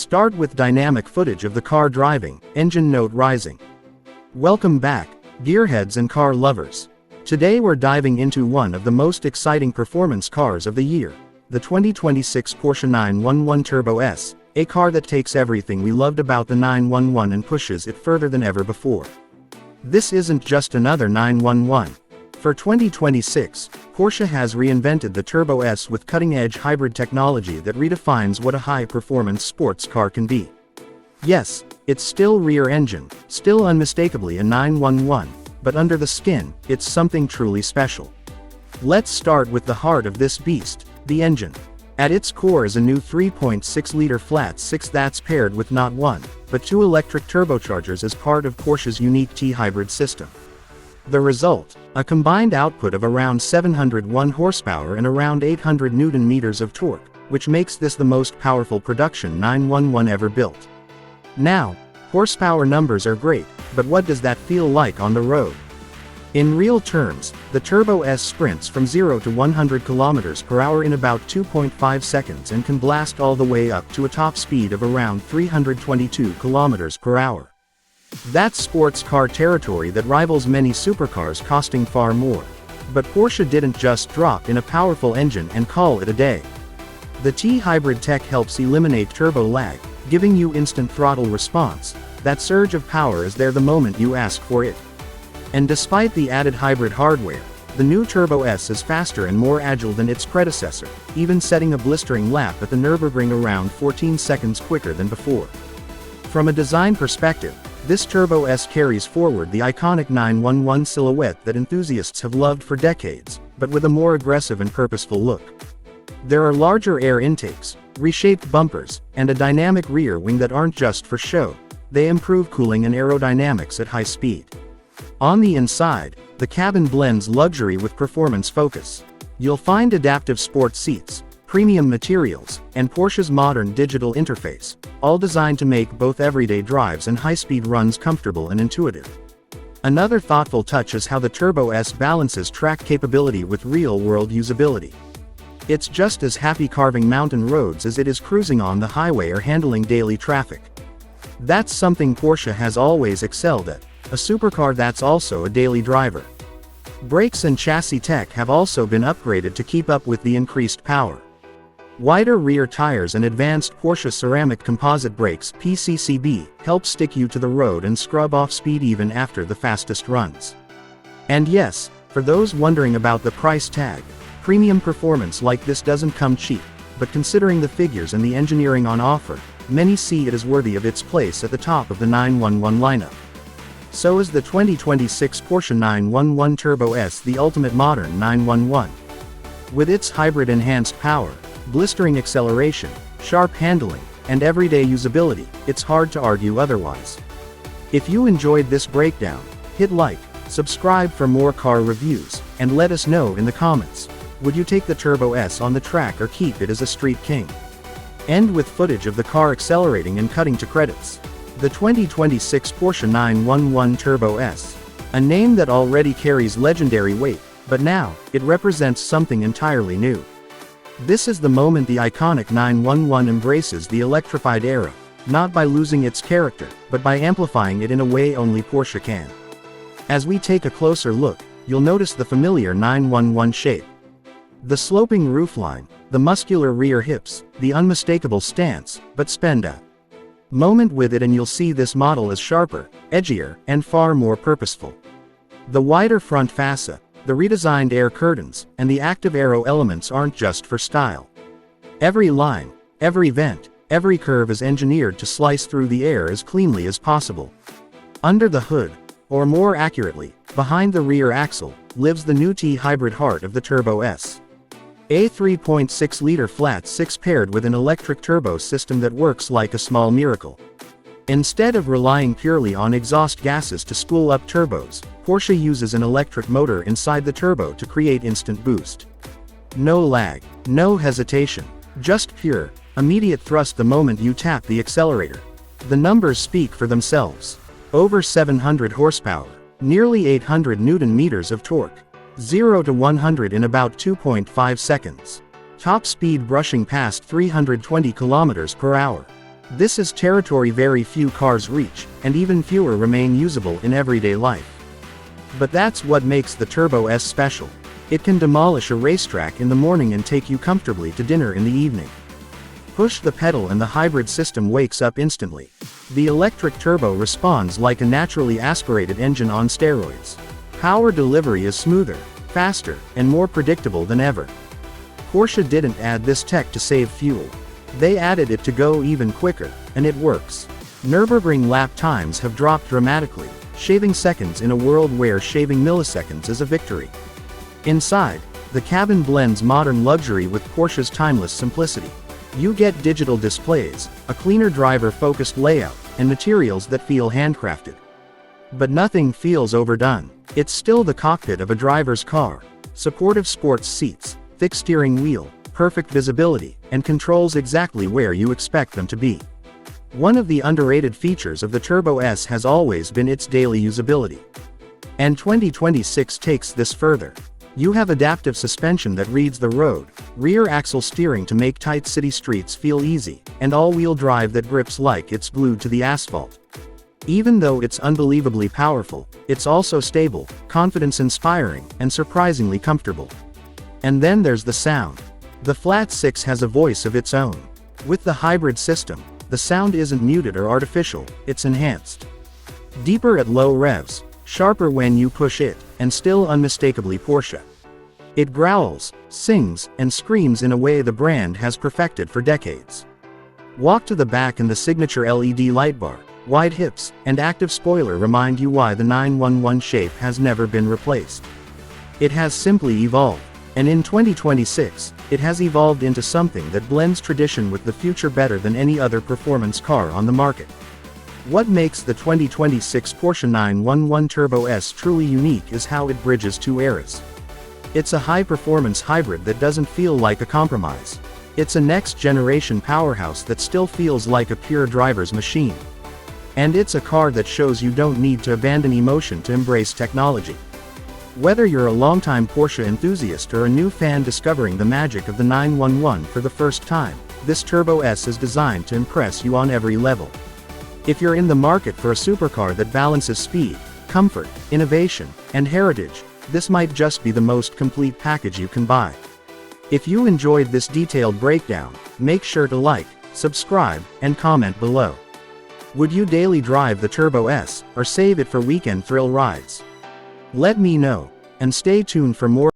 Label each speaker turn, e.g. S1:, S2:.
S1: Start with dynamic footage of the car driving, engine note rising. Welcome back, gearheads and car lovers. Today we're diving into one of the most exciting performance cars of the year, the 2026 Porsche 911 Turbo S, a car that takes everything we loved about the 911 and pushes it further than ever before. This isn't just another 911. For 2026, Porsche has reinvented the Turbo S with cutting-edge hybrid technology that redefines what a high-performance sports car can be. Yes, it's still rear-engine, still unmistakably a 911, but under the skin, it's something truly special. Let's start with the heart of this beast, the engine. At its core is a new 3.6-liter flat-six that's paired with not one, but two electric turbochargers as part of Porsche's unique T-hybrid system. The result, a combined output of around 701 horsepower and around 800 Nm of torque, which makes this the most powerful production 911 ever built. Now, horsepower numbers are great, but what does that feel like on the road? In real terms, the Turbo S sprints from 0 to 100 km/h in about 2.5 seconds and can blast all the way up to a top speed of around 322 km/h. That's sports car territory that rivals many supercars costing far more. But Porsche didn't just drop in a powerful engine and call it a day. The T-hybrid tech helps eliminate turbo lag, giving you instant throttle response. That surge of power is there the moment you ask for it. And despite the added hybrid hardware, the new Turbo S is faster and more agile than its predecessor, even setting a blistering lap at the Nürburgring around 14 seconds quicker than before. From a design perspective, this Turbo S carries forward the iconic 911 silhouette that enthusiasts have loved for decades, but with a more aggressive and purposeful look. There are larger air intakes, reshaped bumpers, and a dynamic rear wing that aren't just for show. They improve cooling and aerodynamics at high speed. On the inside, the cabin blends luxury with performance focus. You'll find adaptive sports seats, premium materials, and Porsche's modern digital interface, all designed to make both everyday drives and high-speed runs comfortable and intuitive. Another thoughtful touch is how the Turbo S balances track capability with real-world usability. It's just as happy carving mountain roads as it is cruising on the highway or handling daily traffic. That's something Porsche has always excelled at, a supercar that's also a daily driver. Brakes and chassis tech have also been upgraded to keep up with the increased power. Wider rear tires and advanced Porsche ceramic composite brakes (PCCB) help stick you to the road and scrub off speed even after the fastest runs. And yes, for those wondering about the price tag, premium performance like this doesn't come cheap, but considering the figures and the engineering on offer, many see it as worthy of its place at the top of the 911 lineup. So is the 2026 Porsche 911 Turbo S the ultimate modern 911. With its hybrid enhanced power, blistering acceleration, sharp handling, and everyday usability, it's hard to argue otherwise. If you enjoyed this breakdown, hit like, subscribe for more car reviews, and let us know in the comments. Would you take the Turbo S on the track or keep it as a street king? End with footage of the car accelerating and cutting to credits. The 2026 Porsche 911 Turbo S. A name that already carries legendary weight, but now, it represents something entirely new. This is the moment the iconic 911 embraces the electrified era, not by losing its character, but by amplifying it in a way only Porsche can. As we take a closer look, you'll notice the familiar 911 shape. The sloping roofline, the muscular rear hips, the unmistakable stance, but spend a moment with it and you'll see this model is sharper, edgier, and far more purposeful. The wider front fascia, the redesigned air curtains, and the active aero elements aren't just for style. Every line, every vent, every curve is engineered to slice through the air as cleanly as possible. Under the hood, or more accurately, behind the rear axle, lives the new T-hybrid heart of the Turbo S. A 3.6-liter flat-six paired with an electric turbo system that works like a small miracle. Instead of relying purely on exhaust gases to spool up turbos, Porsche uses an electric motor inside the turbo to create instant boost. No lag, no hesitation, just pure, immediate thrust the moment you tap the accelerator. The numbers speak for themselves. Over 700 horsepower, nearly 800 Nm of torque, 0 to 100 in about 2.5 seconds. Top speed brushing past 320 km/h. This is territory very few cars reach, and even fewer remain usable in everyday life. But that's what makes the Turbo S special. It can demolish a racetrack in the morning and take you comfortably to dinner in the evening. Push the pedal and the hybrid system wakes up instantly. The electric turbo responds like a naturally aspirated engine on steroids. Power delivery is smoother, faster, and more predictable than ever. Porsche didn't add this tech to save fuel. They added it to go even quicker, and it works. Nürburgring lap times have dropped dramatically, shaving seconds in a world where shaving milliseconds is a victory. Inside, the cabin blends modern luxury with Porsche's timeless simplicity. You get digital displays, a cleaner driver-focused layout, and materials that feel handcrafted. But nothing feels overdone. It's still the cockpit of a driver's car. Supportive sports seats, thick steering wheel, perfect visibility, and controls exactly where you expect them to be. One of the underrated features of the Turbo S has always been its daily usability. And 2026 takes this further. You have adaptive suspension that reads the road, rear axle steering to make tight city streets feel easy, and all-wheel drive that grips like it's glued to the asphalt. Even though it's unbelievably powerful, it's also stable, confidence-inspiring, and surprisingly comfortable. And then there's the sound. The Flat 6 has a voice of its own. With the hybrid system, the sound isn't muted or artificial, it's enhanced. Deeper at low revs, sharper when you push it, and still unmistakably Porsche. It growls, sings, and screams in a way the brand has perfected for decades. Walk to the back and the signature LED light bar, wide hips, and active spoiler remind you why the 911 shape has never been replaced. It has simply evolved. And in 2026, it has evolved into something that blends tradition with the future better than any other performance car on the market. What makes the 2026 Porsche 911 Turbo S truly unique is how it bridges two eras. It's a high-performance hybrid that doesn't feel like a compromise. It's a next-generation powerhouse that still feels like a pure driver's machine. And it's a car that shows you don't need to abandon emotion to embrace technology. Whether you're a longtime Porsche enthusiast or a new fan discovering the magic of the 911 for the first time, this Turbo S is designed to impress you on every level. If you're in the market for a supercar that balances speed, comfort, innovation, and heritage, this might just be the most complete package you can buy. If you enjoyed this detailed breakdown, make sure to like, subscribe, and comment below. Would you daily drive the Turbo S, or save it for weekend thrill rides? Let me know, and stay tuned for more